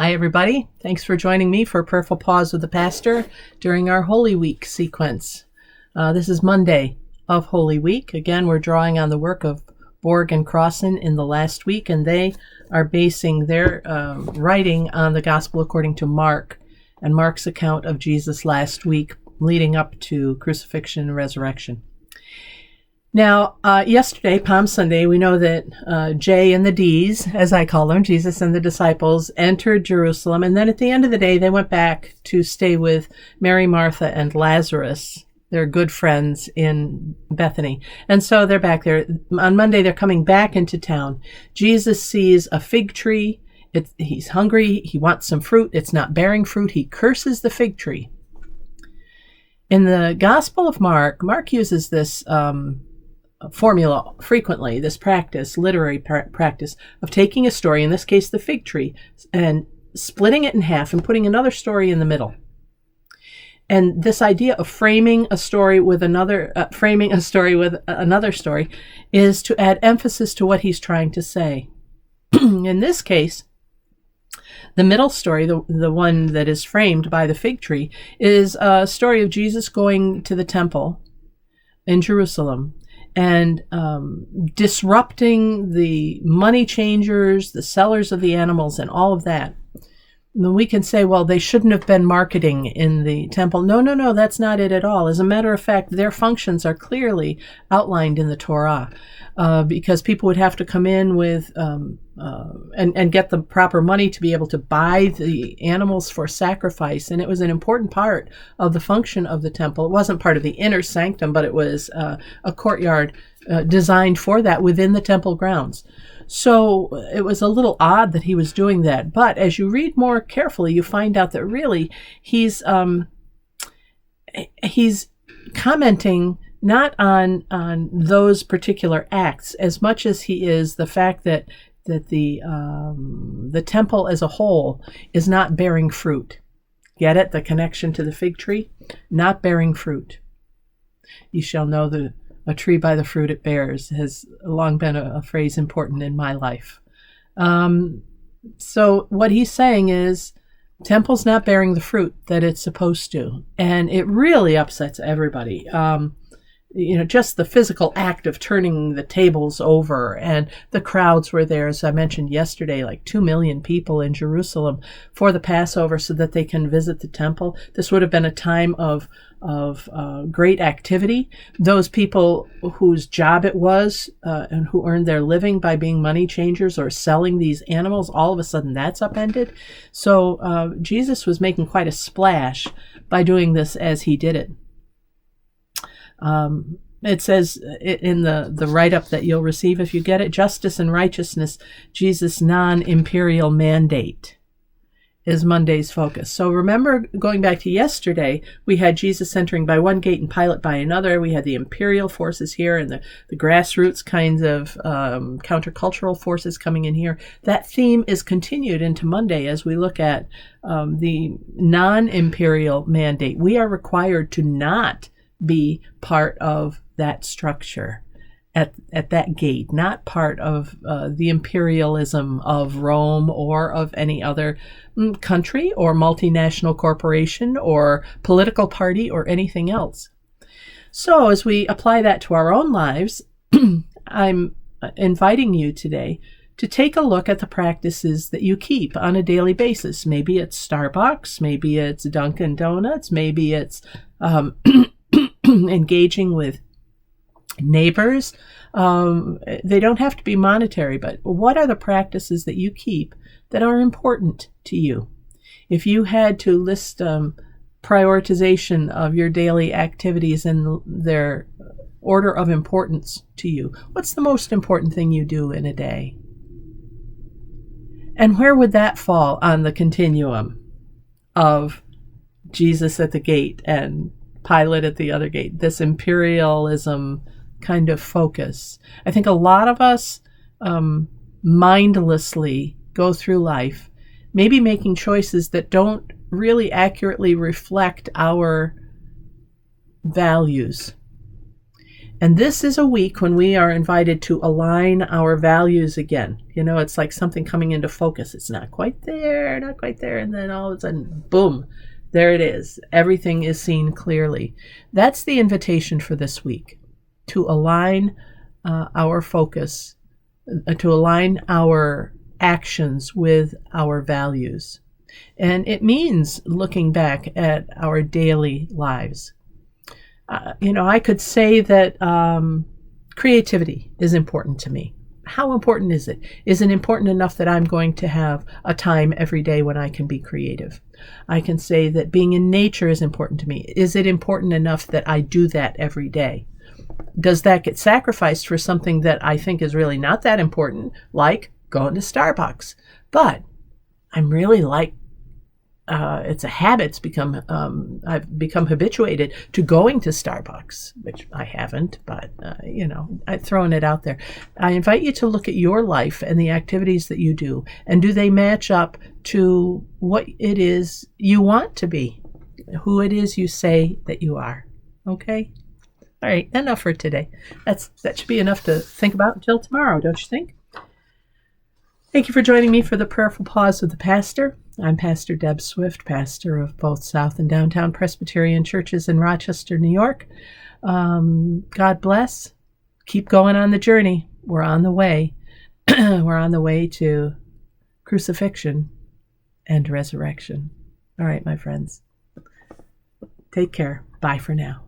Hi, everybody. Thanks for joining me for Prayerful Pause with the Pastor during our Holy Week sequence. This is Monday of Holy Week. Again, we're drawing on the work of Borg and Crossan in the last week, and they are basing their writing on the Gospel according to Mark and Mark's account of Jesus' last week leading up to crucifixion and resurrection. Now, yesterday, Palm Sunday, we know that J and the D's, as I call them, Jesus and the disciples, entered Jerusalem. And then at the end of the day, they went back to stay with Mary, Martha, and Lazarus, their good friends in Bethany. And so they're back there. On Monday, they're coming back into town. Jesus sees a fig tree. He's hungry. He wants some fruit. It's not bearing fruit. He curses the fig tree. In the Gospel of Mark uses this formula frequently, this practice, literary practice of taking a story, in this case the fig tree, and splitting it in half and putting another story in the middle. And this idea of framing a story with another story is to add emphasis to what he's trying to say. In this case, the middle story, the one that is framed by the fig tree, is a story of Jesus going to the temple in Jerusalem and disrupting the money changers, the sellers of the animals, and all of that. And we can say, well, they shouldn't have been marketing in the temple. No, that's not it at all. As a matter of fact, their functions are clearly outlined in the Torah, because people would have to come in with and get the proper money to be able to buy the animals for sacrifice. And it was an important part of the function of the temple. It wasn't part of the inner sanctum, but it was a courtyard designed for that within the temple grounds. So it was a little odd that he was doing that. But as you read more carefully, you find out that really he's commenting not on those particular acts as much as he is the fact that the temple as a whole is not bearing fruit. Get it? The connection to the fig tree? Not bearing fruit. You shall know a tree by the fruit it bears has long been a phrase important in my life. So what he's saying is, temple's not bearing the fruit that it's supposed to. And it really upsets everybody. Just the physical act of turning the tables over, and the crowds were there, as I mentioned yesterday, like 2 million people in Jerusalem for the Passover so that they can visit the temple. This would have been a time of great activity. Those people whose job it was and who earned their living by being money changers or selling these animals, all of a sudden that's upended. So Jesus was making quite a splash by doing this as he did it. It says in the write-up that you'll receive if you get it, justice and righteousness, Jesus' non-imperial mandate is Monday's focus. So remember, going back to yesterday, we had Jesus entering by one gate and Pilate by another. We had the imperial forces here and the grassroots kinds of countercultural forces coming in here. That theme is continued into Monday as we look at the non-imperial mandate. We are required to not be part of that structure at that gate, not part of the imperialism of Rome or of any other country or multinational corporation or political party or anything else. So as we apply that to our own lives, I'm inviting you today to take a look at the practices that you keep on a daily basis. Maybe it's Starbucks, maybe it's Dunkin' Donuts, maybe it's engaging with neighbors. They don't have to be monetary, but what are the practices that you keep that are important to you? If you had to list prioritization of your daily activities in their order of importance to you, what's the most important thing you do in a day? And where would that fall on the continuum of Jesus at the gate and Pilate at the other gate, this imperialism kind of focus? I think a lot of us mindlessly go through life, maybe making choices that don't really accurately reflect our values. And this is a week when we are invited to align our values again. It's like something coming into focus. It's not quite there, not quite there. And then all of a sudden, boom, there it is. Everything is seen clearly. That's the invitation for this week, to align our focus, to align our actions with our values. And it means looking back at our daily lives. I could say that creativity is important to me. How important is it? Is it important enough that I'm going to have a time every day when I can be creative? I can say that being in nature is important to me. Is it important enough that I do that every day? Does that get sacrificed for something that I think is really not that important, like going to Starbucks? But I'm really it's a habit. I've become habituated to going to Starbucks, which I haven't, but I've thrown it out there. I invite you to look at your life and the activities that you do, and do they match up to what it is you want to be, who it is you say that you are. Okay? All right, enough for today. That should be enough to think about until tomorrow, don't you think? Thank you for joining me for the Prayerful Pause with the Pastor. I'm Pastor Deb Swift, pastor of both South and Downtown Presbyterian churches in Rochester, New York. God bless. Keep going on the journey. We're on the way. We're on the way to crucifixion and resurrection. All right, my friends. Take care. Bye for now.